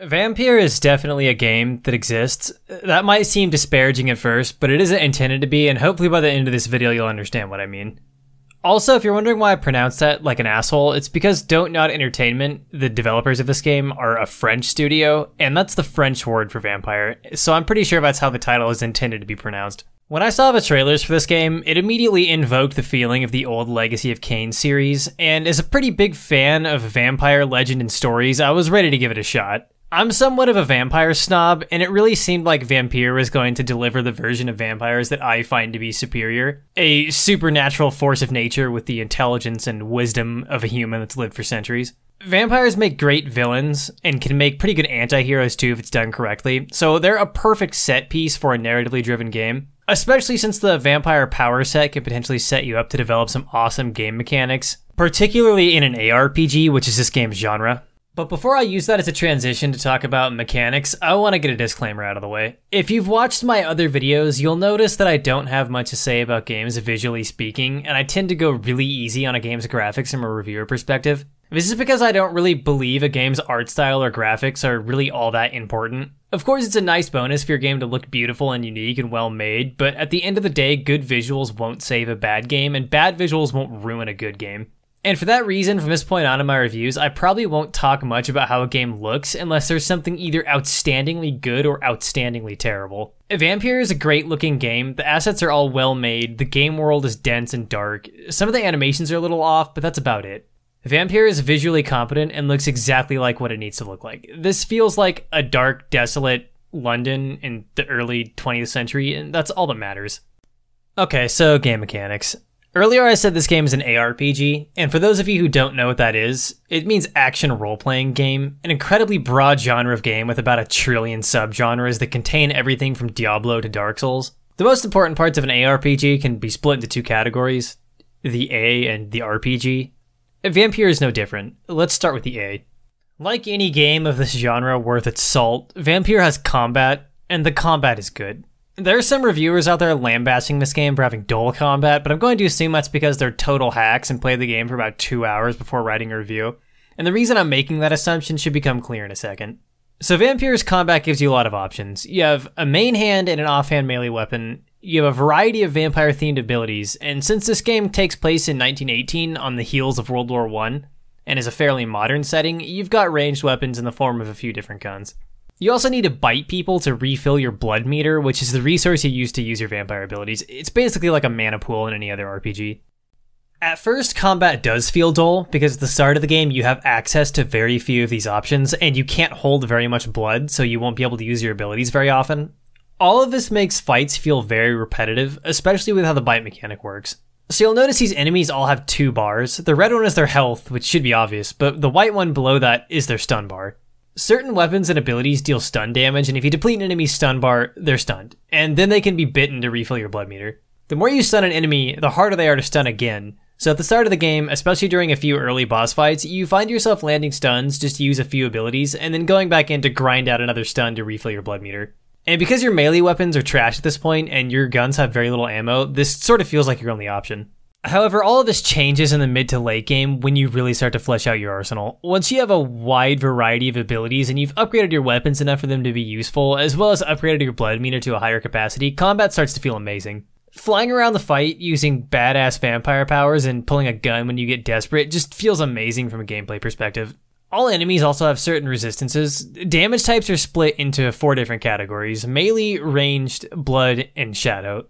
Vampyr is definitely a game that exists. That might seem disparaging at first, but it isn't intended to be, and hopefully by the end of this video you'll understand what I mean. Also, if you're wondering why I pronounce that like an asshole, it's because Don't Nod Entertainment, the developers of this game, are a French studio, and that's the French word for vampire, so I'm pretty sure that's how the title is intended to be pronounced. When I saw the trailers for this game, it immediately invoked the feeling of the old Legacy of Kain series, and as a pretty big fan of vampire legend and stories, I was ready to give it a shot. I'm somewhat of a vampire snob, and it really seemed like Vampyr was going to deliver the version of vampires that I find to be superior. A supernatural force of nature with the intelligence and wisdom of a human that's lived for centuries. Vampires make great villains, and can make pretty good anti-heroes too if it's done correctly, so they're a perfect set piece for a narratively driven game. Especially since the vampire power set can potentially set you up to develop some awesome game mechanics, particularly in an ARPG, which is this game's genre. But before I use that as a transition to talk about mechanics, I want to get a disclaimer out of the way. If you've watched my other videos, you'll notice that I don't have much to say about games visually speaking, and I tend to go really easy on a game's graphics from a reviewer perspective. This is because I don't really believe a game's art style or graphics are really all that important. Of course, it's a nice bonus for your game to look beautiful and unique and well made, but at the end of the day, good visuals won't save a bad game, and bad visuals won't ruin a good game. And for that reason, from this point on in my reviews, I probably won't talk much about how a game looks unless there's something either outstandingly good or outstandingly terrible. Vampyr is a great looking game, the assets are all well made, the game world is dense and dark, some of the animations are a little off, but that's about it. Vampyr is visually competent and looks exactly like what it needs to look like. This feels like a dark, desolate London in the early 20th century, and that's all that matters. Okay, so game mechanics. Earlier I said this game is an ARPG, and for those of you who don't know what that is, it means action role-playing game, an incredibly broad genre of game with about 1 trillion subgenres that contain everything from Diablo to Dark Souls. The most important parts of an ARPG can be split into 2 categories, the A and the RPG. Vampyr is no different. Let's start with the A. Like any game of this genre worth its salt, Vampyr has combat, and the combat is good. There are some reviewers out there lambasting this game for having dull combat, but I'm going to assume that's because they're total hacks and played the game for about 2 hours before writing a review, and the reason I'm making that assumption should become clear in a second. So Vampyr's combat gives you a lot of options. You have a main hand and an offhand melee weapon, you have a variety of vampire-themed abilities, and since this game takes place in 1918 on the heels of World War I, and is a fairly modern setting, you've got ranged weapons in the form of a few different guns. You also need to bite people to refill your blood meter, which is the resource you use to use your vampire abilities. It's basically like a mana pool in any other RPG. At first, combat does feel dull, because at the start of the game you have access to very few of these options, and you can't hold very much blood, so you won't be able to use your abilities very often. All of this makes fights feel very repetitive, especially with how the bite mechanic works. So you'll notice these enemies all have 2 bars. The red one is their health, which should be obvious, but the white one below that is their stun bar. Certain weapons and abilities deal stun damage, and if you deplete an enemy's stun bar, they're stunned, and then they can be bitten to refill your blood meter. The more you stun an enemy, the harder they are to stun again, so at the start of the game, especially during a few early boss fights, you find yourself landing stuns just to use a few abilities, and then going back in to grind out another stun to refill your blood meter. And because your melee weapons are trash at this point, and your guns have very little ammo, this sort of feels like your only option. However, all of this changes in the mid to late game when you really start to flesh out your arsenal. Once you have a wide variety of abilities and you've upgraded your weapons enough for them to be useful, as well as upgraded your blood meter to a higher capacity, combat starts to feel amazing. Flying around the fight using badass vampire powers and pulling a gun when you get desperate just feels amazing from a gameplay perspective. All enemies also have certain resistances. Damage types are split into 4 different categories: melee, ranged, blood, and shadow.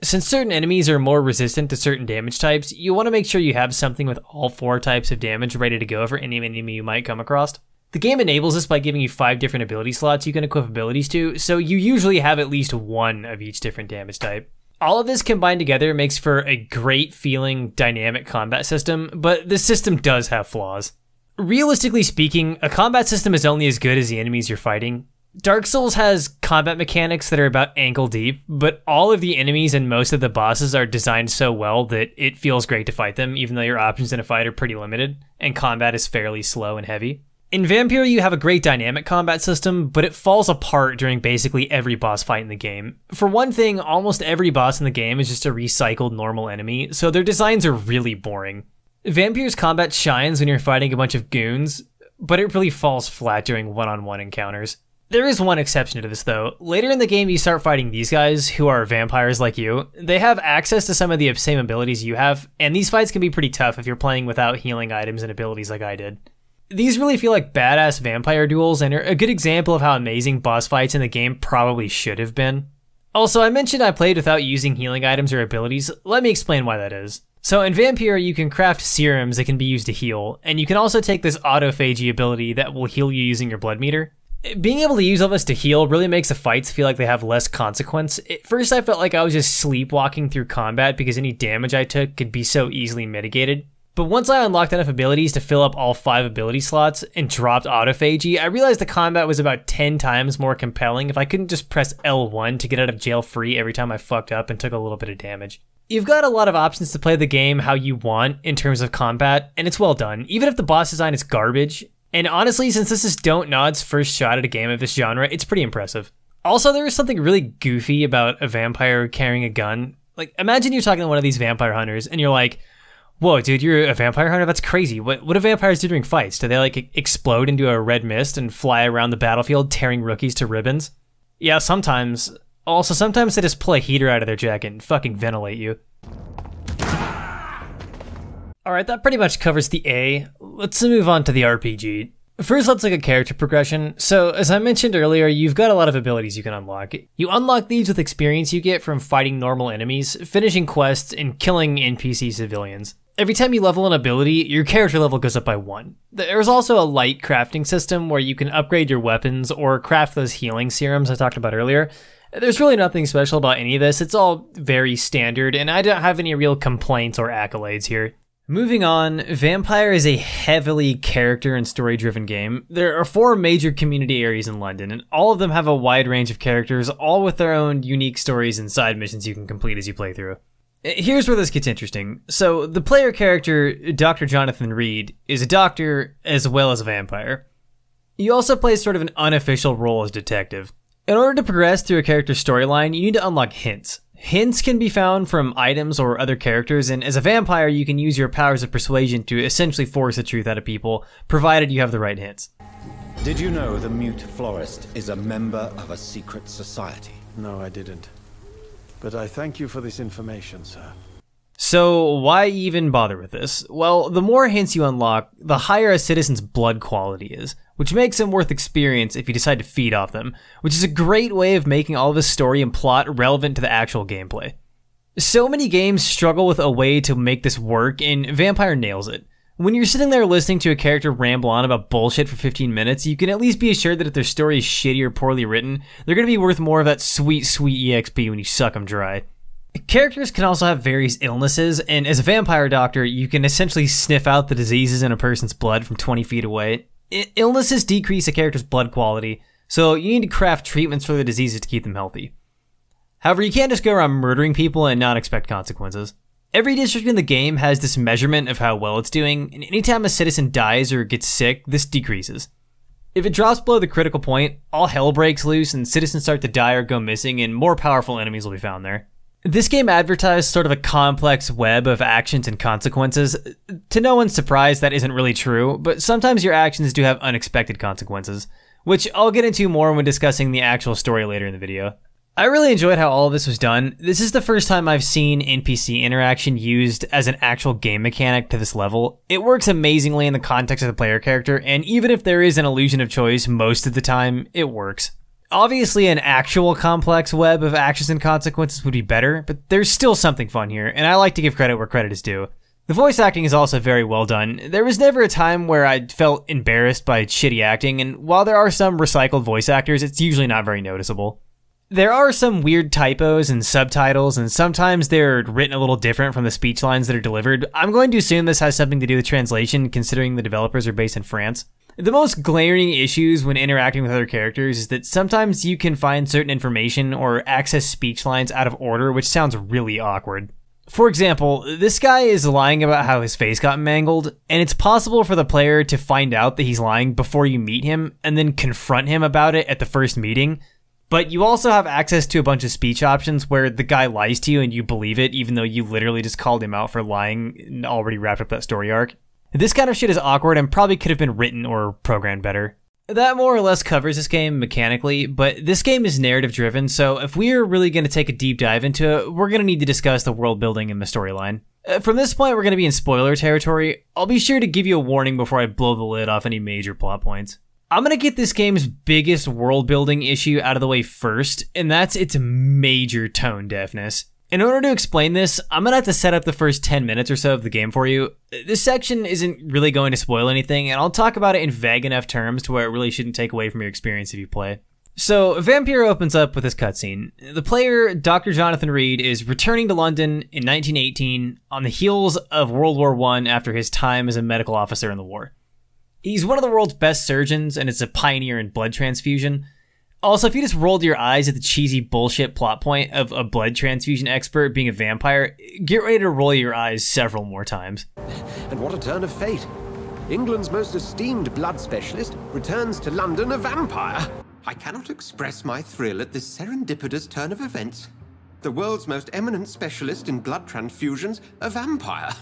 Since certain enemies are more resistant to certain damage types, you want to make sure you have something with all 4 types of damage ready to go for any enemy you might come across. The game enables this by giving you 5 different ability slots you can equip abilities to, so you usually have at least 1 of each different damage type. All of this combined together makes for a great feeling dynamic combat system, but this system does have flaws. Realistically speaking, a combat system is only as good as the enemies you're fighting. Dark Souls has combat mechanics that are about ankle deep, but all of the enemies and most of the bosses are designed so well that it feels great to fight them, even though your options in a fight are pretty limited, and combat is fairly slow and heavy. In Vampyr, you have a great dynamic combat system, but it falls apart during basically every boss fight in the game. For one thing, almost every boss in the game is just a recycled normal enemy, so their designs are really boring. Vampyr's combat shines when you're fighting a bunch of goons, but it really falls flat during one-on-one encounters. There is one exception to this though. Later in the game you start fighting these guys, who are vampires like you. They have access to some of the same abilities you have, and these fights can be pretty tough if you're playing without healing items and abilities like I did. These really feel like badass vampire duels and are a good example of how amazing boss fights in the game probably should have been. Also, I mentioned I played without using healing items or abilities. Let me explain why that is. So in Vampyr, you can craft serums that can be used to heal, and you can also take this autophagy ability that will heal you using your blood meter. Being able to use all this to heal really makes the fights feel like they have less consequence. At first I felt like I was just sleepwalking through combat because any damage I took could be so easily mitigated. But once I unlocked enough abilities to fill up all 5 ability slots and dropped autophagy, I realized the combat was about 10 times more compelling if I couldn't just press L1 to get out of jail free every time I fucked up and took a little bit of damage. You've got a lot of options to play the game how you want in terms of combat, and it's well done, even if the boss design is garbage. And honestly, since this is Don't Nod's first shot at a game of this genre, it's pretty impressive. Also, there is something really goofy about a vampire carrying a gun. Like, imagine you're talking to one of these vampire hunters and you're like, whoa, dude, you're a vampire hunter? That's crazy. What do vampires do during fights? Do they, like, explode into a red mist and fly around the battlefield tearing rookies to ribbons? Yeah, sometimes. Also, sometimes they just pull a heater out of their jacket and fucking ventilate you. Alright, that pretty much covers the A. Let's move on to the RPG. First, let's look at character progression. So, as I mentioned earlier, you've got a lot of abilities you can unlock. You unlock these with experience you get from fighting normal enemies, finishing quests, and killing NPC civilians. Every time you level an ability, your character level goes up by 1. There's also a light crafting system where you can upgrade your weapons or craft those healing serums I talked about earlier. There's really nothing special about any of this, it's all very standard, and I don't have any real complaints or accolades here. Moving on, Vampyr is a heavily character and story-driven game. There are 4 major community areas in London, and all of them have a wide range of characters, all with their own unique stories and side missions you can complete as you play through. Here's where this gets interesting. So, the player character, Dr. Jonathan Reed, is a doctor as well as a vampire. He also plays sort of an unofficial role as detective. In order to progress through a character's storyline, you need to unlock hints. Hints can be found from items or other characters, and as a vampire, you can use your powers of persuasion to essentially force the truth out of people, provided you have the right hints. Did you know the Mute Florist is a member of a secret society? No, I didn't. But I thank you for this information, sir. So, why even bother with this? Well, the more hints you unlock, the higher a citizen's blood quality is, which makes them worth experience if you decide to feed off them, which is a great way of making all of this story and plot relevant to the actual gameplay. So many games struggle with a way to make this work, and Vampyr nails it. When you're sitting there listening to a character ramble on about bullshit for 15 minutes, you can at least be assured that if their story is shitty or poorly written, they're going to be worth more of that sweet, sweet EXP when you suck them dry. Characters can also have various illnesses, and as a vampire doctor, you can essentially sniff out the diseases in a person's blood from 20 feet away. Illnesses decrease a character's blood quality, so you need to craft treatments for the diseases to keep them healthy. However, you can't just go around murdering people and not expect consequences. Every district in the game has this measurement of how well it's doing, and anytime a citizen dies or gets sick, this decreases. If it drops below the critical point, all hell breaks loose and citizens start to die or go missing, and more powerful enemies will be found there. This game advertised sort of a complex web of actions and consequences. To no one's surprise, that isn't really true, but sometimes your actions do have unexpected consequences, which I'll get into more when discussing the actual story later in the video. I really enjoyed how all of this was done. This is the first time I've seen NPC interaction used as an actual game mechanic to this level. It works amazingly in the context of the player character, and even if there is an illusion of choice most of the time, it works. Obviously, an actual complex web of actions and consequences would be better, but there's still something fun here, and I like to give credit where credit is due. The voice acting is also very well done. There was never a time where I felt embarrassed by shitty acting, and while there are some recycled voice actors, it's usually not very noticeable. There are some weird typos and subtitles, and sometimes they're written a little different from the speech lines that are delivered. I'm going to assume this has something to do with translation, considering the developers are based in France. The most glaring issues when interacting with other characters is that sometimes you can find certain information or access speech lines out of order, which sounds really awkward. For example, this guy is lying about how his face got mangled, and it's possible for the player to find out that he's lying before you meet him and then confront him about it at the first meeting. But you also have access to a bunch of speech options where the guy lies to you and you believe it, even though you literally just called him out for lying and already wrapped up that story arc. This kind of shit is awkward and probably could have been written or programmed better. That more or less covers this game mechanically, but this game is narrative driven, so if we're really going to take a deep dive into it, we're going to need to discuss the world building and the storyline. From this point, we're going to be in spoiler territory. I'll be sure to give you a warning before I blow the lid off any major plot points. I'm going to get this game's biggest world building issue out of the way first, and that's its major tone deafness. In order to explain this, I'm going to have to set up the first 10 minutes or so of the game for you. This section isn't really going to spoil anything, and I'll talk about it in vague enough terms to where it really shouldn't take away from your experience if you play. So, Vampyr opens up with this cutscene. The player, Dr. Jonathan Reed, is returning to London in 1918 on the heels of World War I after his time as a medical officer in the war. He's one of the world's best surgeons, and is a pioneer in blood transfusion. Also, if you just rolled your eyes at the cheesy bullshit plot point of a blood transfusion expert being a vampire, get ready to roll your eyes several more times. And what a turn of fate. England's most esteemed blood specialist returns to London a vampire. I cannot express my thrill at this serendipitous turn of events. The world's most eminent specialist in blood transfusions, a vampire.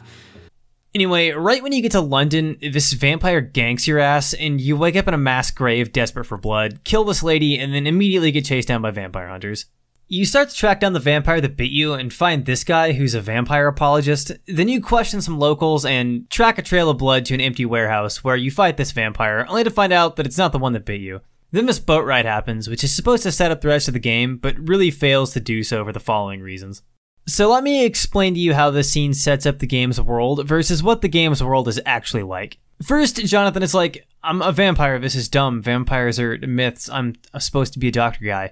Anyway, right when you get to London, this vampire ganks your ass, and you wake up in a mass grave desperate for blood, kill this lady, and then immediately get chased down by vampire hunters. You start to track down the vampire that bit you and find this guy who's a vampire apologist. Then you question some locals and track a trail of blood to an empty warehouse where you fight this vampire, only to find out that it's not the one that bit you. Then this boat ride happens, which is supposed to set up the rest of the game, but really fails to do so for the following reasons. So let me explain to you how this scene sets up the game's world versus what the game's world is actually like. First, Jonathan is like, I'm a vampire, this is dumb, vampires are myths, I'm supposed to be a doctor guy.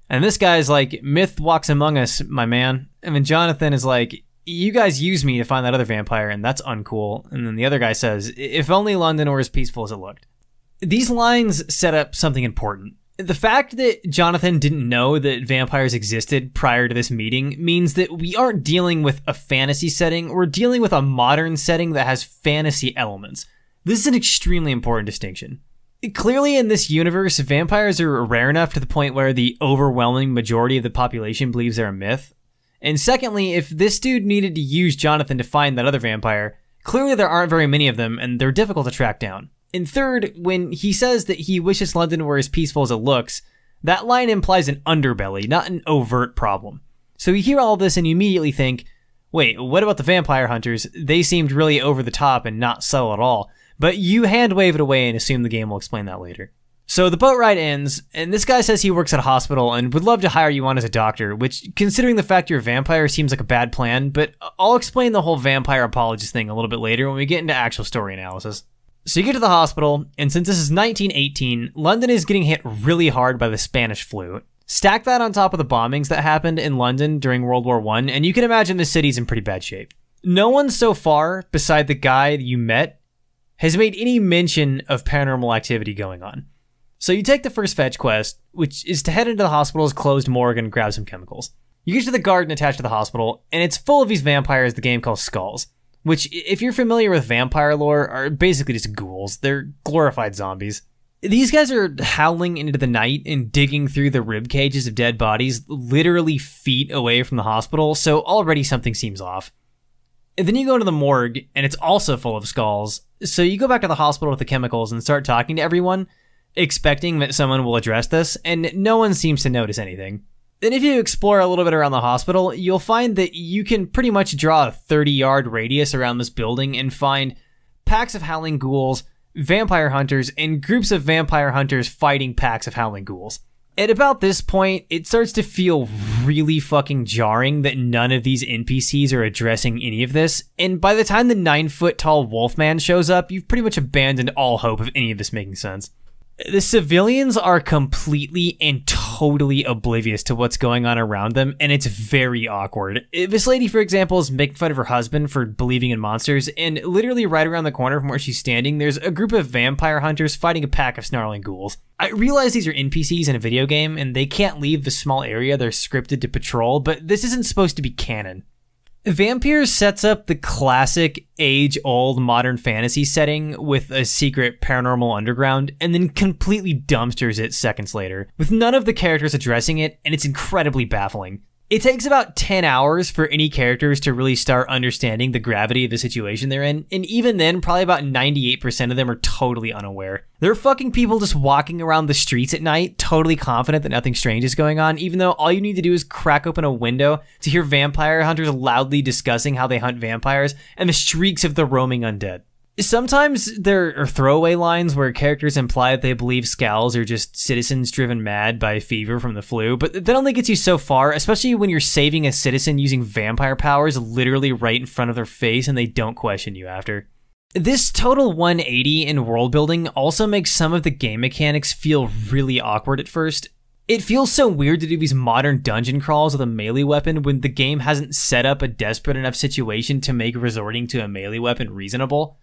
And this guy's like, myth walks among us, my man. And then Jonathan is like, you guys use me to find that other vampire, and that's uncool. And then the other guy says, if only London were as peaceful as it looked. These lines set up something important. The fact that Jonathan didn't know that vampires existed prior to this meeting means that we aren't dealing with a fantasy setting, we're dealing with a modern setting that has fantasy elements. This is an extremely important distinction. Clearly in this universe, vampires are rare enough to the point where the overwhelming majority of the population believes they're a myth. And secondly, if this dude needed to use Jonathan to find that other vampire, clearly there aren't very many of them and they're difficult to track down. And third, when he says that he wishes London were as peaceful as it looks, that line implies an underbelly, not an overt problem. So you hear all this and you immediately think, wait, what about the vampire hunters? They seemed really over the top and not subtle at all. But you hand wave it away and assume the game will explain that later. So the boat ride ends, and this guy says he works at a hospital and would love to hire you on as a doctor, which, considering the fact you're a vampire, seems like a bad plan, but I'll explain the whole vampire apologist thing a little bit later when we get into actual story analysis. So you get to the hospital, and since this is 1918, London is getting hit really hard by the Spanish flu. Stack that on top of the bombings that happened in London during World War I, and you can imagine the city's in pretty bad shape. No one so far, beside the guy you met, has made any mention of paranormal activity going on. So you take the first fetch quest, which is to head into the hospital's closed morgue and grab some chemicals. You get to the garden attached to the hospital, and it's full of these vampires the game calls skulls. Which, if you're familiar with vampire lore, are basically just ghouls. They're glorified zombies. These guys are howling into the night and digging through the rib cages of dead bodies literally feet away from the hospital, so already something seems off. And then you go to the morgue, and it's also full of skulls, so you go back to the hospital with the chemicals and start talking to everyone, expecting that someone will address this, and no one seems to notice anything. Then if you explore a little bit around the hospital, you'll find that you can pretty much draw a 30-yard radius around this building and find packs of howling ghouls, vampire hunters, and groups of vampire hunters fighting packs of howling ghouls. At about this point, it starts to feel really fucking jarring that none of these NPCs are addressing any of this, and by the time the 9-foot-tall Wolfman shows up, you've pretty much abandoned all hope of any of this making sense. The civilians are completely and totally oblivious to what's going on around them, and it's very awkward. This lady, for example, is making fun of her husband for believing in monsters, and literally right around the corner from where she's standing, there's a group of vampire hunters fighting a pack of snarling ghouls. I realize these are NPCs in a video game, and they can't leave the small area they're scripted to patrol, but this isn't supposed to be canon. Vampyr sets up the classic age-old modern fantasy setting with a secret paranormal underground, and then completely dumpsters it seconds later, with none of the characters addressing it, and it's incredibly baffling. It takes about 10 hours for any characters to really start understanding the gravity of the situation they're in, and even then, probably about 98% of them are totally unaware. There are fucking people just walking around the streets at night, totally confident that nothing strange is going on, even though all you need to do is crack open a window to hear vampire hunters loudly discussing how they hunt vampires and the shrieks of the roaming undead. Sometimes there are throwaway lines where characters imply that they believe scowls are just citizens driven mad by fever from the flu, but that only gets you so far, especially when you're saving a citizen using vampire powers literally right in front of their face and they don't question you after. This total 180 in world building also makes some of the game mechanics feel really awkward at first. It feels so weird to do these modern dungeon crawls with a melee weapon when the game hasn't set up a desperate enough situation to make resorting to a melee weapon reasonable.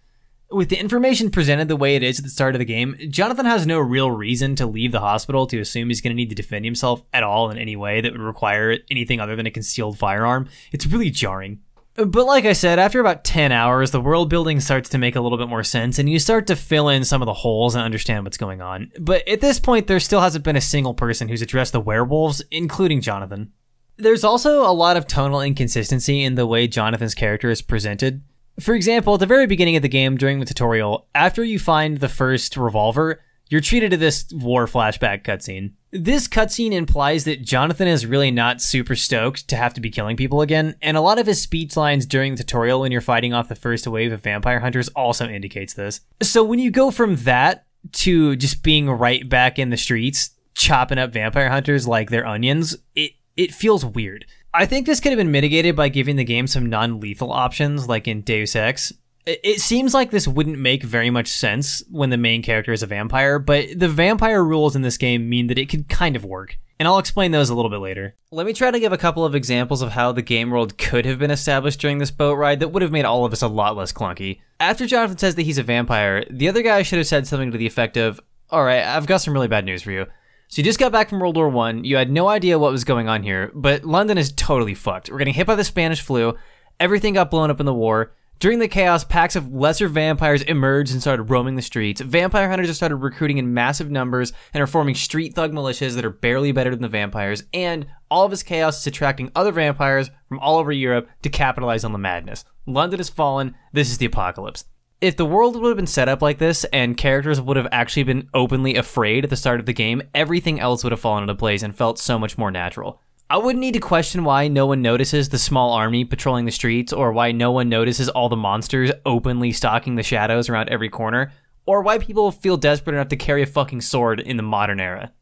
With the information presented the way it is at the start of the game, Jonathan has no real reason to leave the hospital to assume he's going to need to defend himself at all in any way that would require anything other than a concealed firearm. It's really jarring. But like I said, after about 10 hours, the world building starts to make a little bit more sense, and you start to fill in some of the holes and understand what's going on. But at this point, there still hasn't been a single person who's addressed the werewolves, including Jonathan. There's also a lot of tonal inconsistency in the way Jonathan's character is presented. For example, at the very beginning of the game during the tutorial, after you find the first revolver, you're treated to this war flashback cutscene. This cutscene implies that Jonathan is really not super stoked to have to be killing people again, and a lot of his speech lines during the tutorial when you're fighting off the first wave of vampire hunters also indicates this. So when you go from that to just being right back in the streets, chopping up vampire hunters like they're onions, it feels weird. I think this could have been mitigated by giving the game some non-lethal options, like in Deus Ex. It seems like this wouldn't make very much sense when the main character is a vampire, but the vampire rules in this game mean that it could kind of work, and I'll explain those a little bit later. Let me try to give a couple of examples of how the game world could have been established during this boat ride that would have made all of us a lot less clunky. After Jonathan says that he's a vampire, the other guy should have said something to the effect of, "Alright, I've got some really bad news for you. So you just got back from World War I, you had no idea what was going on here, but London is totally fucked. We're getting hit by the Spanish flu, everything got blown up in the war. During the chaos, packs of lesser vampires emerged and started roaming the streets. Vampire hunters have started recruiting in massive numbers and are forming street thug militias that are barely better than the vampires, and all of this chaos is attracting other vampires from all over Europe to capitalize on the madness. London has fallen, this is the apocalypse." If the world would have been set up like this and characters would have actually been openly afraid at the start of the game, everything else would have fallen into place and felt so much more natural. I wouldn't need to question why no one notices the small army patrolling the streets, or why no one notices all the monsters openly stalking the shadows around every corner, or why people feel desperate enough to carry a fucking sword in the modern era.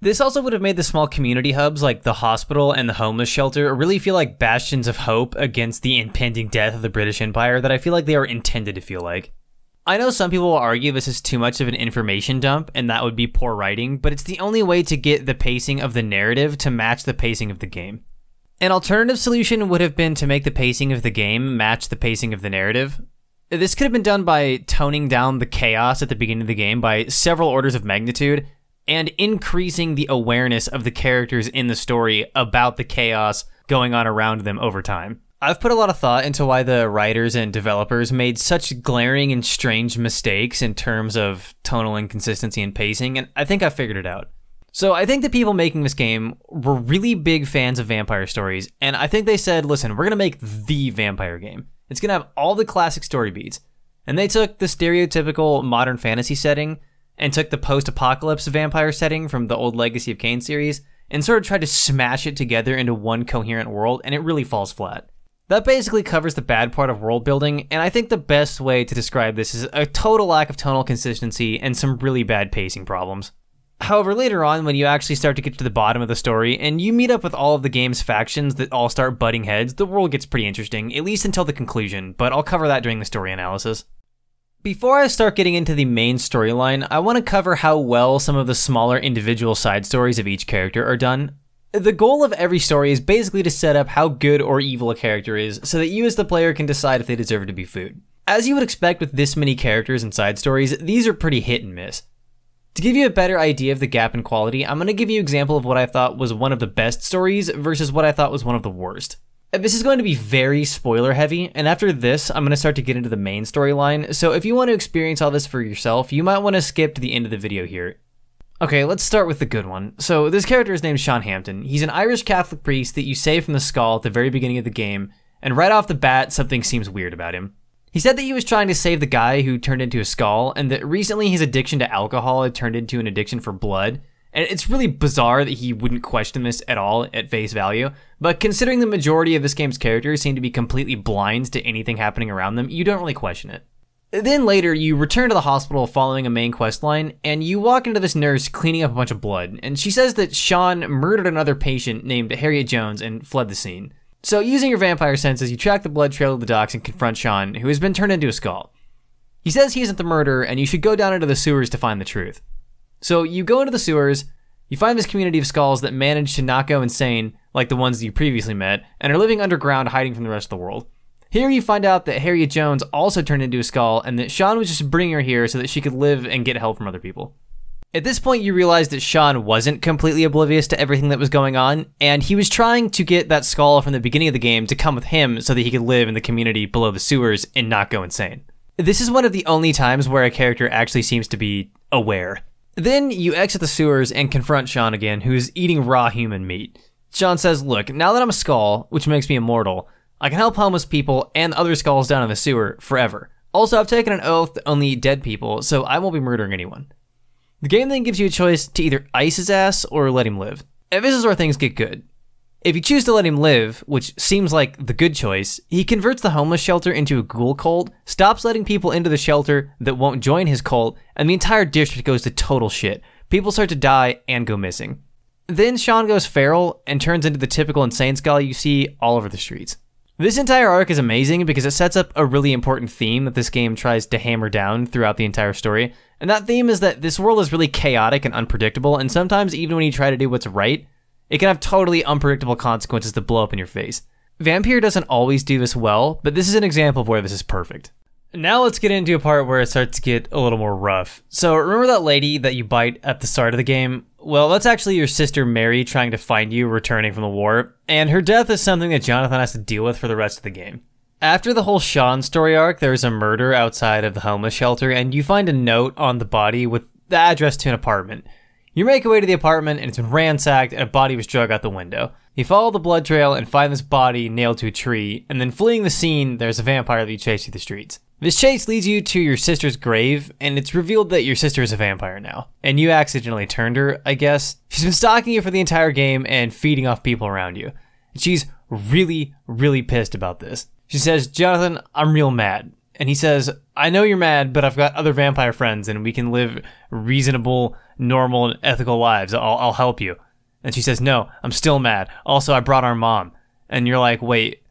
This also would have made the small community hubs like the hospital and the homeless shelter really feel like bastions of hope against the impending death of the British Empire that I feel like they are intended to feel like. I know some people will argue this is too much of an information dump and that would be poor writing, but it's the only way to get the pacing of the narrative to match the pacing of the game. An alternative solution would have been to make the pacing of the game match the pacing of the narrative. This could have been done by toning down the chaos at the beginning of the game by several orders of magnitude, and increasing the awareness of the characters in the story about the chaos going on around them over time. I've put a lot of thought into why the writers and developers made such glaring and strange mistakes in terms of tonal inconsistency and pacing, and I think I figured it out. So I think the people making this game were really big fans of vampire stories, and I think they said, listen, we're going to make the vampire game. It's going to have all the classic story beats. And they took the stereotypical modern fantasy setting and took the post-apocalypse vampire setting from the old Legacy of Kain series and sort of tried to smash it together into one coherent world, and it really falls flat. That basically covers the bad part of world building, and I think the best way to describe this is a total lack of tonal consistency and some really bad pacing problems. However, later on, when you actually start to get to the bottom of the story and you meet up with all of the game's factions that all start butting heads, the world gets pretty interesting, at least until the conclusion, but I'll cover that during the story analysis. Before I start getting into the main storyline, I want to cover how well some of the smaller individual side stories of each character are done. The goal of every story is basically to set up how good or evil a character is, so that you as the player can decide if they deserve to be food. As you would expect with this many characters and side stories, these are pretty hit and miss. To give you a better idea of the gap in quality, I'm going to give you an example of what I thought was one of the best stories versus what I thought was one of the worst. This is going to be very spoiler heavy, and after this, I'm going to start to get into the main storyline, so if you want to experience all this for yourself, you might want to skip to the end of the video here. Okay, let's start with the good one. So this character is named Sean Hampton. He's an Irish Catholic priest that you save from the skull at the very beginning of the game, and right off the bat, something seems weird about him. He said that he was trying to save the guy who turned into a skull, and that recently his addiction to alcohol had turned into an addiction for blood. And it's really bizarre that he wouldn't question this at all at face value, but considering the majority of this game's characters seem to be completely blind to anything happening around them, you don't really question it. Then later, you return to the hospital following a main quest line, and you walk into this nurse cleaning up a bunch of blood, and she says that Sean murdered another patient named Harriet Jones and fled the scene. So using your vampire senses, you track the blood trail to the docks and confront Sean, who has been turned into a skull. He says he isn't the murderer, and you should go down into the sewers to find the truth. So you go into the sewers, you find this community of skulls that manage to not go insane like the ones that you previously met, and are living underground hiding from the rest of the world. Here you find out that Harriet Jones also turned into a skull, and that Sean was just bringing her here so that she could live and get help from other people. At this point, you realize that Sean wasn't completely oblivious to everything that was going on, and he was trying to get that skull from the beginning of the game to come with him so that he could live in the community below the sewers and not go insane. This is one of the only times where a character actually seems to be aware. Then you exit the sewers and confront Sean again, who's eating raw human meat. Sean says, look, now that I'm a skull, which makes me immortal, I can help homeless people and other skulls down in the sewer forever. Also, I've taken an oath to only eat dead people, so I won't be murdering anyone. The game then gives you a choice to either ice his ass or let him live. And this is where things get good. If you choose to let him live, which seems like the good choice, he converts the homeless shelter into a ghoul cult, stops letting people into the shelter that won't join his cult, and the entire district goes to total shit. People start to die and go missing. Then Sean goes feral and turns into the typical insane skull you see all over the streets. This entire arc is amazing because it sets up a really important theme that this game tries to hammer down throughout the entire story, and that theme is that this world is really chaotic and unpredictable, and sometimes even when you try to do what's right, it can have totally unpredictable consequences that blow up in your face. Vampyr doesn't always do this well, but this is an example of where this is perfect. Now let's get into a part where it starts to get a little more rough. So remember that lady that you bite at the start of the game? Well, that's actually your sister Mary trying to find you returning from the war, and her death is something that Jonathan has to deal with for the rest of the game. After the whole Sean story arc, there's a murder outside of the homeless shelter, and you find a note on the body with the address to an apartment. You make your way to the apartment, and it's been ransacked, and a body was dragged out the window. You follow the blood trail and find this body nailed to a tree, and then fleeing the scene, there's a vampire that you chase through the streets. This chase leads you to your sister's grave, and it's revealed that your sister is a vampire now. And you accidentally turned her, I guess. She's been stalking you for the entire game and feeding off people around you. And she's really, really pissed about this. She says, Jonathan, I'm real mad. And he says, I know you're mad, but I've got other vampire friends, and we can live reasonable, normal, and ethical lives. I'll help you. And she says, no, I'm still mad. Also, I brought our mom. And you're like, wait,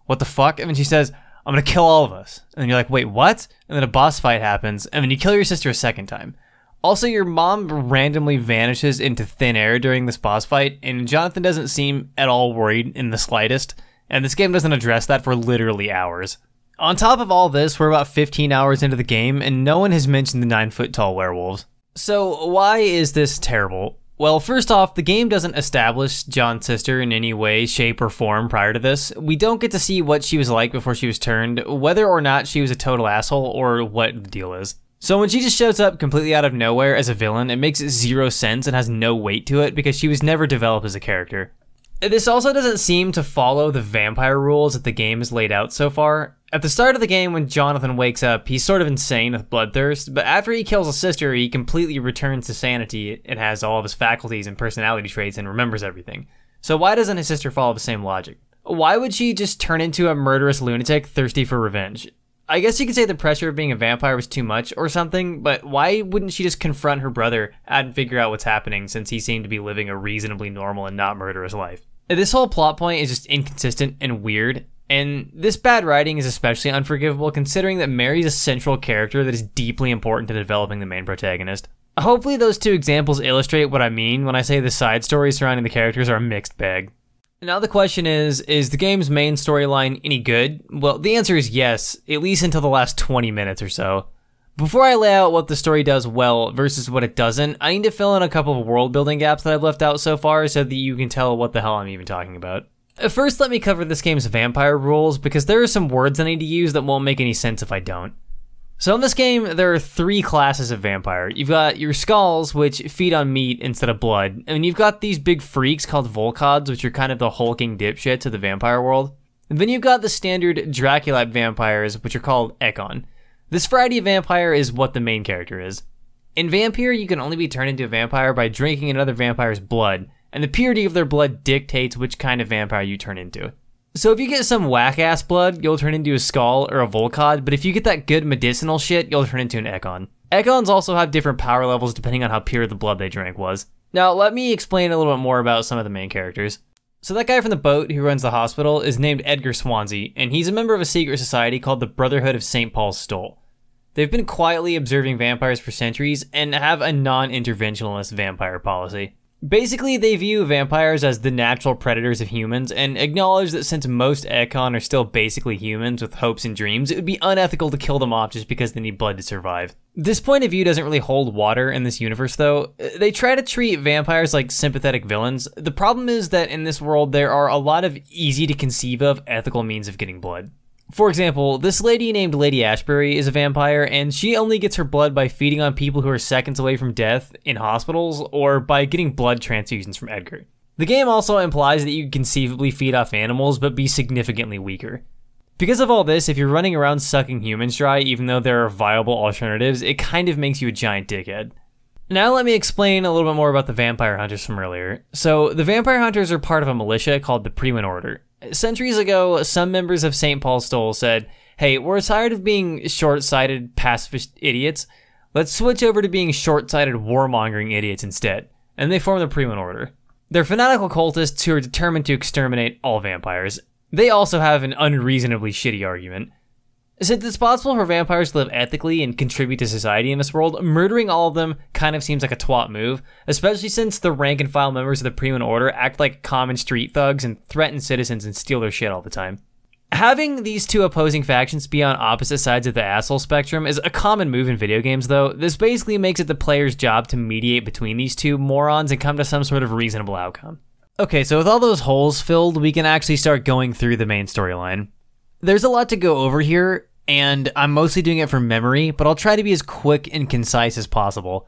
what the fuck? And then she says, I'm gonna kill all of us. And then you're like, wait, what? And then a boss fight happens, and then you kill your sister a second time. Also, your mom randomly vanishes into thin air during this boss fight, and Jonathan doesn't seem at all worried in the slightest, and this game doesn't address that for literally hours. On top of all this, we're about 15 hours into the game, and no one has mentioned the 9-foot-tall werewolves. So why is this terrible? Well, first off, the game doesn't establish John's sister in any way, shape, or form prior to this. We don't get to see what she was like before she was turned, whether or not she was a total asshole, or what the deal is. So when she just shows up completely out of nowhere as a villain, it makes zero sense and has no weight to it because she was never developed as a character. This also doesn't seem to follow the vampire rules that the game has laid out so far. At the start of the game, when Jonathan wakes up, he's sort of insane with bloodthirst, but after he kills his sister, he completely returns to sanity and has all of his faculties and personality traits and remembers everything. So why doesn't his sister follow the same logic? Why would she just turn into a murderous lunatic thirsty for revenge? I guess you could say the pressure of being a vampire was too much or something, but why wouldn't she just confront her brother and figure out what's happening since he seemed to be living a reasonably normal and not murderous life? This whole plot point is just inconsistent and weird, and this bad writing is especially unforgivable considering that Mary's a central character that is deeply important to developing the main protagonist. Hopefully those two examples illustrate what I mean when I say the side stories surrounding the characters are a mixed bag. Now the question is the game's main storyline any good? Well, the answer is yes, at least until the last 20 minutes or so. Before I lay out what the story does well versus what it doesn't, I need to fill in a couple of world building gaps that I've left out so far so that you can tell what the hell I'm even talking about. First, let me cover this game's vampire rules because there are some words I need to use that won't make any sense if I don't. So in this game, there are 3 classes of vampire. You've got your skulls, which feed on meat instead of blood, and you've got these big freaks called Volkods, which are kind of the hulking dipshits of the vampire world. And then you've got the standard Dracula vampires, which are called Ekon. This variety of vampire is what the main character is. In Vampyr, you can only be turned into a vampire by drinking another vampire's blood, and the purity of their blood dictates which kind of vampire you turn into. So if you get some whack-ass blood, you'll turn into a Skull or a Volkod, but if you get that good medicinal shit, you'll turn into an Ekon. Ekons also have different power levels depending on how pure the blood they drank was. Now, let me explain a little bit more about some of the main characters. So that guy from the boat who runs the hospital is named Edgar Swansea, and he's a member of a secret society called the Brotherhood of St. Paul's Stole. They've been quietly observing vampires for centuries and have a non-interventionalist vampire policy. Basically, they view vampires as the natural predators of humans and acknowledge that since most Ekon are still basically humans with hopes and dreams, it would be unethical to kill them off just because they need blood to survive. This point of view doesn't really hold water in this universe though. They try to treat vampires like sympathetic villains. The problem is that in this world there are a lot of easy to conceive of ethical means of getting blood. For example, this lady named Lady Ashbury is a vampire, and she only gets her blood by feeding on people who are seconds away from death in hospitals, or by getting blood transfusions from Edgar. The game also implies that you can conceivably feed off animals, but be significantly weaker. Because of all this, if you're running around sucking humans dry, even though there are viable alternatives, it kind of makes you a giant dickhead. Now let me explain a little bit more about the vampire hunters from earlier. So, the vampire hunters are part of a militia called the Premon Order. Centuries ago, some members of St. Paul's Stole said, hey, we're tired of being short-sighted pacifist idiots. Let's switch over to being short-sighted warmongering idiots instead. And they formed the Premon Order. They're fanatical cultists who are determined to exterminate all vampires. They also have an unreasonably shitty argument. Since it's possible for vampires to live ethically and contribute to society in this world, murdering all of them kind of seems like a twat move, especially since the rank and file members of the Premon Order act like common street thugs and threaten citizens and steal their shit all the time. Having these two opposing factions be on opposite sides of the asshole spectrum is a common move in video games though. This basically makes it the player's job to mediate between these two morons and come to some sort of reasonable outcome. Okay, so with all those holes filled, we can actually start going through the main storyline. There's a lot to go over here, and I'm mostly doing it from memory, but I'll try to be as quick and concise as possible.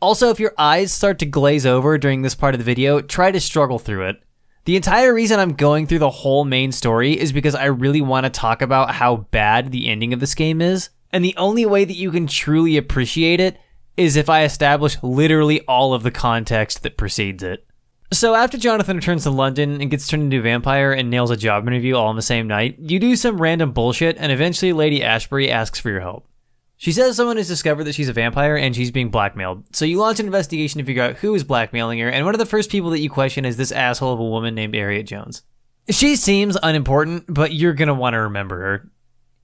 Also, if your eyes start to glaze over during this part of the video, try to struggle through it. The entire reason I'm going through the whole main story is because I really want to talk about how bad the ending of this game is, and the only way that you can truly appreciate it is if I establish literally all of the context that precedes it. So after Jonathan returns to London and gets turned into a vampire and nails a job interview all on the same night, you do some random bullshit and eventually Lady Ashbury asks for your help. She says someone has discovered that she's a vampire and she's being blackmailed, so you launch an investigation to figure out who is blackmailing her, and one of the first people that you question is this asshole of a woman named Harriet Jones. She seems unimportant, but you're gonna want to remember her.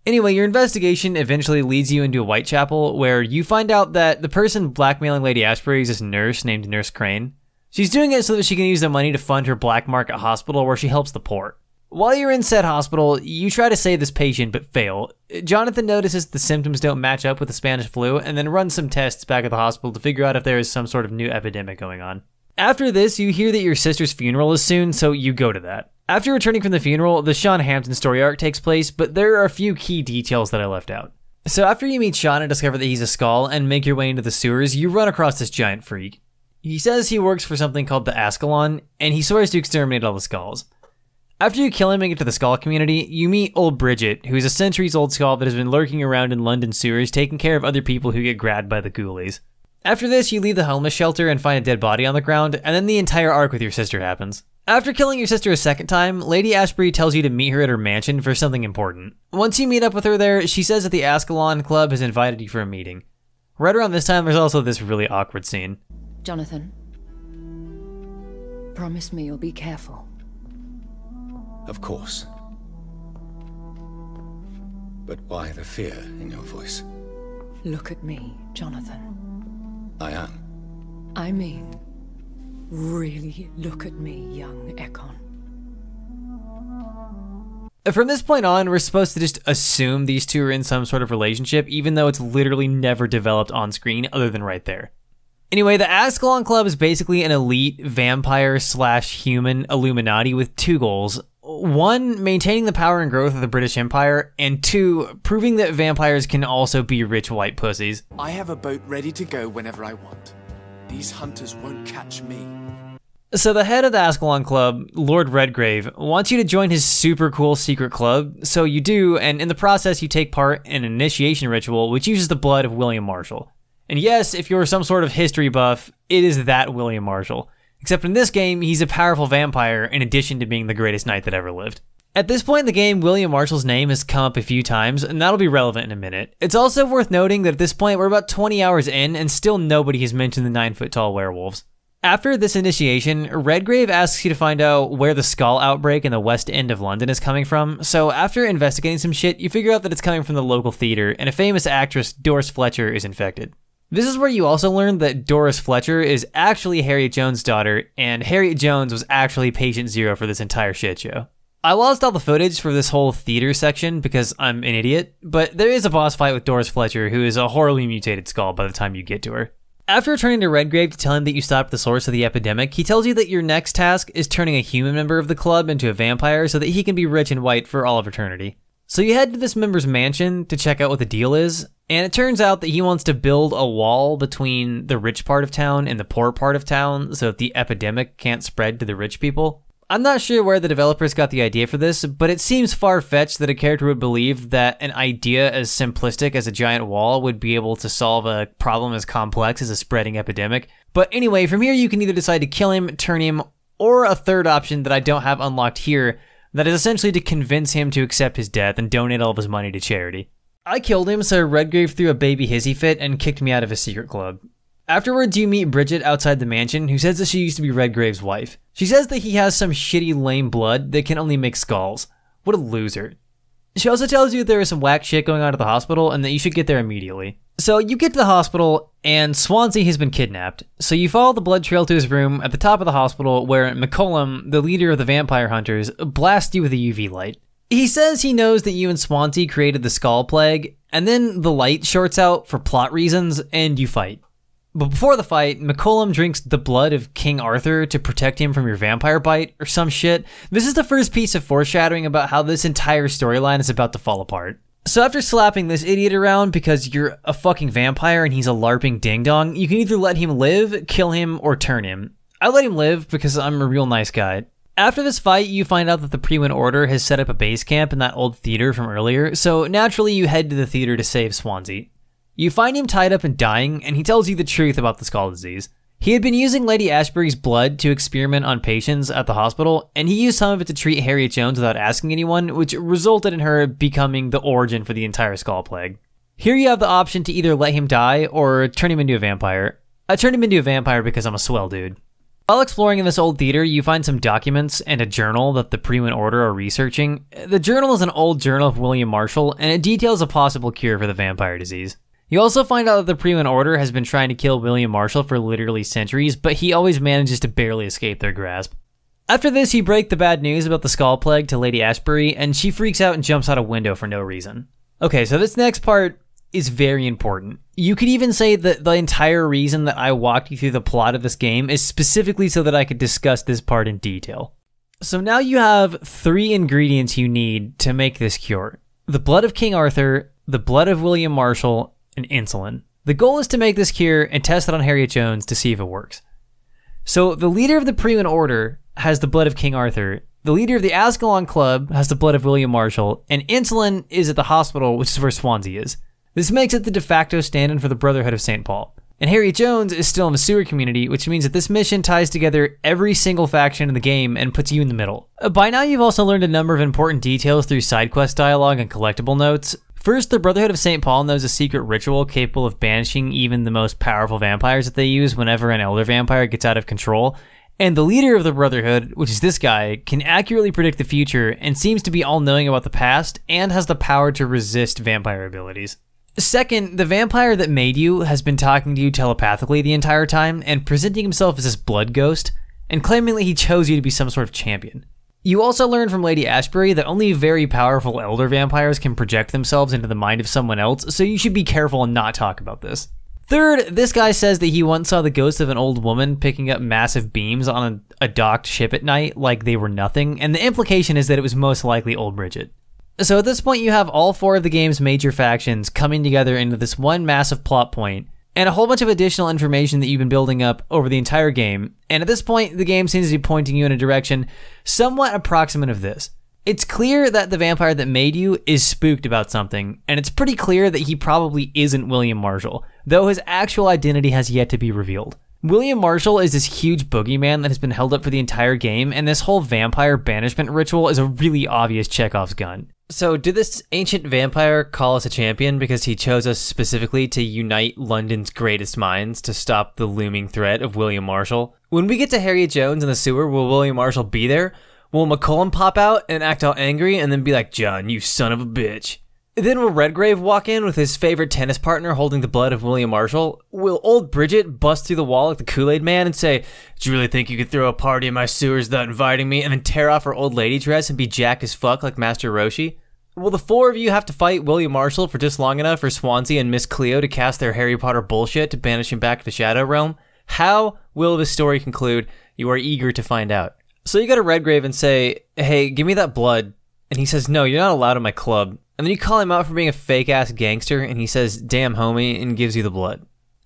Anyway, your investigation eventually leads you into a Whitechapel where you find out that the person blackmailing Lady Ashbury is this nurse named Nurse Crane. She's doing it so that she can use the money to fund her black market hospital where she helps the poor. While you're in said hospital, you try to save this patient but fail. Jonathan notices the symptoms don't match up with the Spanish flu and then runs some tests back at the hospital to figure out if there is some sort of new epidemic going on. After this, you hear that your sister's funeral is soon, so you go to that. After returning from the funeral, the Sean Hampton story arc takes place, but there are a few key details that I left out. So after you meet Sean and discover that he's a skull and make your way into the sewers, you run across this giant freak. He says he works for something called the Ascalon, and he swears to exterminate all the skulls. After you kill him and get to the skull community, you meet old Bridget, who is a centuries-old skull that has been lurking around in London sewers taking care of other people who get grabbed by the ghoulies. After this, you leave the homeless shelter and find a dead body on the ground, and then the entire arc with your sister happens. After killing your sister a second time, Lady Ashbury tells you to meet her at her mansion for something important. Once you meet up with her there, she says that the Ascalon Club has invited you for a meeting. Right around this time, there's also this really awkward scene. Jonathan, promise me you'll be careful. Of course. But why the fear in your voice? Look at me, Jonathan. I am. I mean, really look at me, young Ekon. From this point on, we're supposed to just assume these two are in some sort of relationship, even though it's literally never developed on screen other than right there. Anyway, the Ascalon Club is basically an elite vampire/human Illuminati with two goals. 1, maintaining the power and growth of the British Empire, and 2, proving that vampires can also be rich white pussies. I have a boat ready to go whenever I want. These hunters won't catch me. So the head of the Ascalon Club, Lord Redgrave, wants you to join his super cool secret club, so you do, and in the process you take part in an initiation ritual which uses the blood of William Marshall. And yes, if you're some sort of history buff, it is that William Marshall. Except in this game, he's a powerful vampire in addition to being the greatest knight that ever lived. At this point in the game, William Marshall's name has come up a few times, and that'll be relevant in a minute. It's also worth noting that at this point we're about 20 hours in, and still nobody has mentioned the 9-foot-tall werewolves. After this initiation, Redgrave asks you to find out where the skull outbreak in the West End of London is coming from, so after investigating some shit, you figure out that it's coming from the local theater, and a famous actress, Doris Fletcher, is infected. This is where you also learn that Doris Fletcher is actually Harriet Jones' daughter, and Harriet Jones was actually patient zero for this entire shit show. I lost all the footage for this whole theater section because I'm an idiot, but there is a boss fight with Doris Fletcher, who is a horribly mutated skull by the time you get to her. After returning to Redgrave to tell him that you stopped the source of the epidemic, he tells you that your next task is turning a human member of the club into a vampire so that he can be rich and white for all of eternity. So you head to this member's mansion to check out what the deal is, and it turns out that he wants to build a wall between the rich part of town and the poor part of town so that the epidemic can't spread to the rich people. I'm not sure where the developers got the idea for this, but it seems far-fetched that a character would believe that an idea as simplistic as a giant wall would be able to solve a problem as complex as a spreading epidemic. But anyway, from here you can either decide to kill him, turn him, or a third option that I don't have unlocked here, that is essentially to convince him to accept his death and donate all of his money to charity. I killed him, so Redgrave threw a baby hissy fit and kicked me out of his secret club. Afterwards, you meet Bridget outside the mansion, who says that she used to be Redgrave's wife. She says that he has some shitty lame blood that can only make skulls. What a loser. She also tells you that there is some whack shit going on at the hospital and that you should get there immediately. So you get to the hospital, and Swansea has been kidnapped. So you follow the blood trail to his room at the top of the hospital where McCollum, the leader of the vampire hunters, blasts you with a UV light. He says he knows that you and Swansea created the skull plague, and then the light shorts out for plot reasons, and you fight. But before the fight, McCollum drinks the blood of King Arthur to protect him from your vampire bite, or some shit. This is the first piece of foreshadowing about how this entire storyline is about to fall apart. So after slapping this idiot around because you're a fucking vampire and he's a LARPing ding-dong, you can either let him live, kill him, or turn him. I let him live because I'm a real nice guy. After this fight, you find out that the Pre-Win Order has set up a base camp in that old theater from earlier, so naturally you head to the theater to save Swansea. You find him tied up and dying, and he tells you the truth about the skull disease. He had been using Lady Ashbury's blood to experiment on patients at the hospital, and he used some of it to treat Harriet Jones without asking anyone, which resulted in her becoming the origin for the entire skull plague. Here you have the option to either let him die or turn him into a vampire. I turned him into a vampire because I'm a swell dude. While exploring in this old theater, you find some documents and a journal that the Pre-Win Order are researching. The journal is an old journal of William Marshall, and it details a possible cure for the vampire disease. You also find out that the Pre-Win Order has been trying to kill William Marshall for literally centuries, but he always manages to barely escape their grasp. After this, you break the bad news about the skull plague to Lady Ashbury, and she freaks out and jumps out a window for no reason. Okay, so this next part is very important. You could even say that the entire reason that I walked you through the plot of this game is specifically so that I could discuss this part in detail. So now you have 3 ingredients you need to make this cure. The blood of King Arthur, the blood of William Marshall, and insulin. The goal is to make this cure and test it on Harriet Jones to see if it works. So the leader of the Pre-Win Order has the blood of King Arthur, the leader of the Ascalon Club has the blood of William Marshall, and insulin is at the hospital, which is where Swansea is. This makes it the de facto stand-in for the Brotherhood of St. Paul. And Harriet Jones is still in the sewer community, which means that this mission ties together every single faction in the game and puts you in the middle. By now you've also learned a number of important details through side quest dialogue and collectible notes. First, the Brotherhood of St. Paul knows a secret ritual capable of banishing even the most powerful vampires that they use whenever an elder vampire gets out of control. And the leader of the Brotherhood, which is this guy, can accurately predict the future and seems to be all-knowing about the past and has the power to resist vampire abilities. Second, the vampire that made you has been talking to you telepathically the entire time and presenting himself as this blood ghost and claiming that he chose you to be some sort of champion. You also learn from Lady Ashbury that only very powerful elder vampires can project themselves into the mind of someone else, so you should be careful and not talk about this. Third, this guy says that he once saw the ghost of an old woman picking up massive beams on a docked ship at night like they were nothing, and the implication is that it was most likely old Bridget. So at this point you have all 4 of the game's major factions coming together into this one massive plot point, and a whole bunch of additional information that you've been building up over the entire game, and at this point the game seems to be pointing you in a direction somewhat approximate of this. It's clear that the vampire that made you is spooked about something, and it's pretty clear that he probably isn't William Marshall, though his actual identity has yet to be revealed. William Marshall is this huge boogeyman that has been held up for the entire game, and this whole vampire banishment ritual is a really obvious Chekhov's gun. So did this ancient vampire call us a champion because he chose us specifically to unite London's greatest minds to stop the looming threat of William Marshall? When we get to Harriet Jones in the sewer, will William Marshall be there? Will McCollum pop out and act all angry and then be like, "John, you son of a bitch"? Then will Redgrave walk in with his favorite tennis partner holding the blood of William Marshall? Will old Bridget bust through the wall like the Kool-Aid Man and say, "Do you really think you could throw a party in my sewers without inviting me?" and then tear off her old lady dress and be jacked as fuck like Master Roshi? Will the 4 of you have to fight William Marshall for just long enough for Swansea and Miss Cleo to cast their Harry Potter bullshit to banish him back to the Shadow Realm? How will this story conclude? You are eager to find out. So you go to Redgrave and say, "Hey, give me that blood." And he says, "No, you're not allowed in my club." And then you call him out for being a fake-ass gangster, and he says, "Damn, homie," and gives you the blood.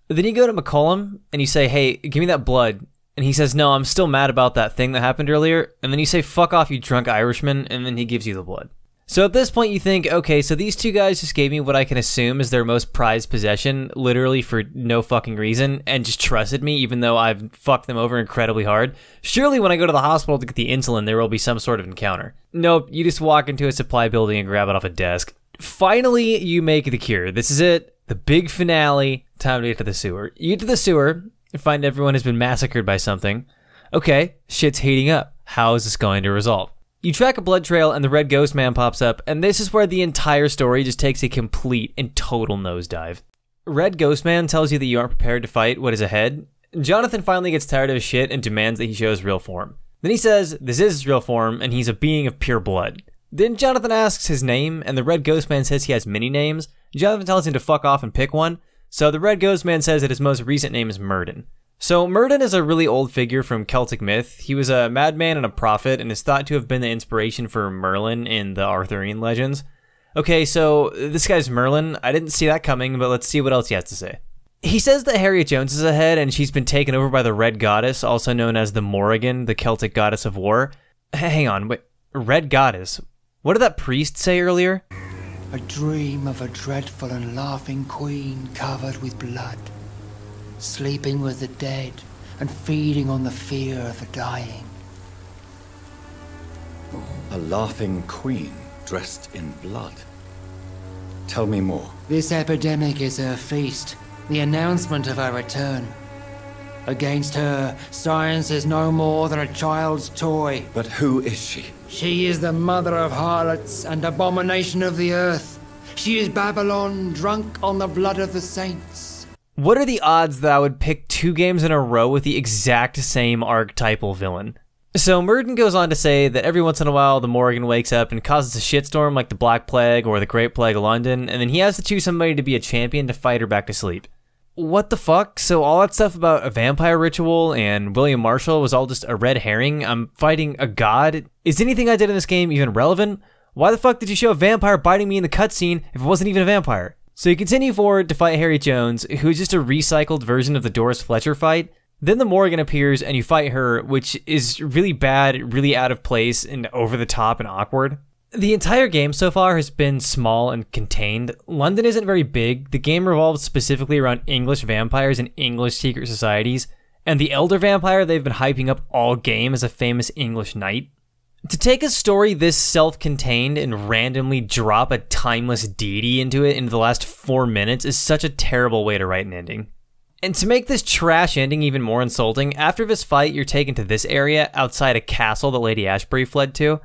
Then you go to McCollum, and you say, "Hey, give me that blood." And he says, "No, I'm still mad about that thing that happened earlier." And then you say, "Fuck off, you drunk Irishman," and then he gives you the blood. So at this point you think, okay, so these 2 guys just gave me what I can assume is their most prized possession, literally for no fucking reason, and just trusted me even though I've fucked them over incredibly hard. Surely when I go to the hospital to get the insulin, there will be some sort of encounter. Nope, you just walk into a supply building and grab it off a desk. Finally, you make the cure. This is it. The big finale. Time to get to the sewer. You get to the sewer and find everyone has been massacred by something. Okay, shit's heating up. How is this going to resolve? You track a blood trail and the Red Ghost Man pops up, and this is where the entire story just takes a complete and total nosedive. Red Ghost Man tells you that you aren't prepared to fight what is ahead. Jonathan finally gets tired of his shit and demands that he show his real form. Then he says this is his real form and he's a being of pure blood. Then Jonathan asks his name, and the Red Ghost Man says he has many names. Jonathan tells him to fuck off and pick one, so the Red Ghost Man says that his most recent name is Murden. So Murden is a really old figure from Celtic myth. He was a madman and a prophet and is thought to have been the inspiration for Merlin in the Arthurian legends. Okay, so this guy's Merlin. I didn't see that coming, but let's see what else he has to say. He says that Harriet Jones is ahead and she's been taken over by the Red Goddess, also known as the Morrigan, the Celtic goddess of war. Hang on, wait, Red Goddess? What did that priest say earlier? A dream of a dreadful and laughing queen covered with blood, sleeping with the dead and feeding on the fear of the dying. A laughing queen dressed in blood. Tell me more. This epidemic is her feast, the announcement of her return. Against her, science is no more than a child's toy. But who is she? She is the mother of harlots and abomination of the earth. She is Babylon, drunk on the blood of the saints. What are the odds that I would pick 2 games in a row with the exact same archetypal villain? So Murden goes on to say that every once in a while the Morrigan wakes up and causes a shitstorm like the Black Plague or the Great Plague of London, and then he has to choose somebody to be a champion to fight her back to sleep. What the fuck? So all that stuff about a vampire ritual and William Marshall was all just a red herring? I'm fighting a god? Is anything I did in this game even relevant? Why the fuck did you show a vampire biting me in the cutscene if it wasn't even a vampire? So you continue forward to fight Harriet Jones, who is just a recycled version of the Doris Fletcher fight. Then the Morrigan appears and you fight her, which is really bad, really out of place, and over the top and awkward. The entire game so far has been small and contained. London isn't very big. The game revolves specifically around English vampires and English secret societies, and the elder vampire they've been hyping up all game as a famous English knight. To take a story this self-contained and randomly drop a timeless deity into it in the last 4 minutes is such a terrible way to write an ending. And to make this trash ending even more insulting, after this fight you're taken to this area outside a castle that Lady Ashbury fled to.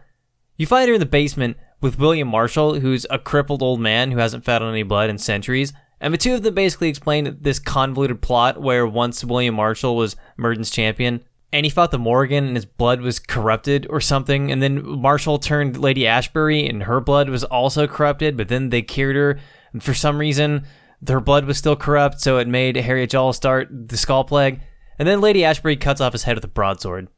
You find her in the basement with William Marshall, who's a crippled old man who hasn't fed on any blood in centuries, and the 2 of them basically explain this convoluted plot where once William Marshall was Murden's champion, and he fought the Morrigan and his blood was corrupted or something, and then Marshall turned Lady Ashbury and her blood was also corrupted, but then they cured her, and for some reason Her blood was still corrupt, so it made Harriet Jall start the Skull Plague, and then Lady Ashbury cuts off his head with a broadsword.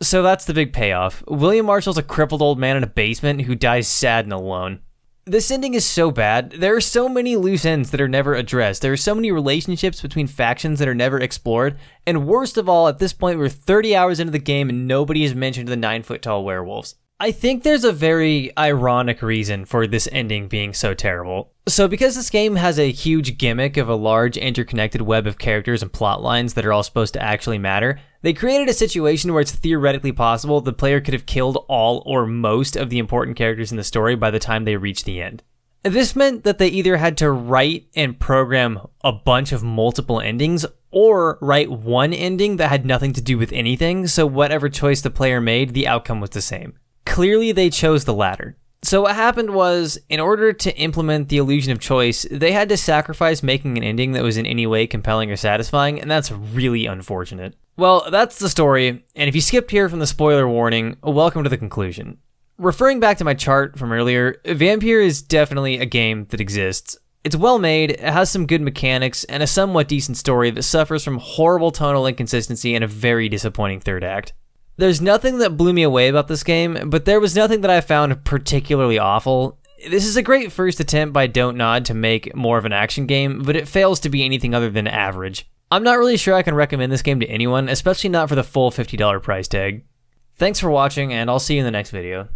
So that's the big payoff. William Marshall's a crippled old man in a basement who dies sad and alone. This ending is so bad. There are so many loose ends that are never addressed. There are so many relationships between factions that are never explored. And worst of all, at this point, we're 30 hours into the game and nobody has mentioned the 9-foot-tall werewolves. I think there's a very ironic reason for this ending being so terrible. So because this game has a huge gimmick of a large interconnected web of characters and plot lines that are all supposed to actually matter, they created a situation where it's theoretically possible the player could have killed all or most of the important characters in the story by the time they reached the end. This meant that they either had to write and program a bunch of multiple endings or write one ending that had nothing to do with anything, so whatever choice the player made, the outcome was the same. Clearly, they chose the latter. So what happened was, in order to implement the illusion of choice, they had to sacrifice making an ending that was in any way compelling or satisfying, and that's really unfortunate. Well, that's the story, and if you skipped here from the spoiler warning, welcome to the conclusion. Referring back to my chart from earlier, Vampyr is definitely a game that exists. It's well made, it has some good mechanics, and a somewhat decent story that suffers from horrible tonal inconsistency and a very disappointing third act. There's nothing that blew me away about this game, but there was nothing that I found particularly awful. This is a great first attempt by Don't Nod to make more of an action game, but it fails to be anything other than average. I'm not really sure I can recommend this game to anyone, especially not for the full $50 price tag. Thanks for watching, and I'll see you in the next video.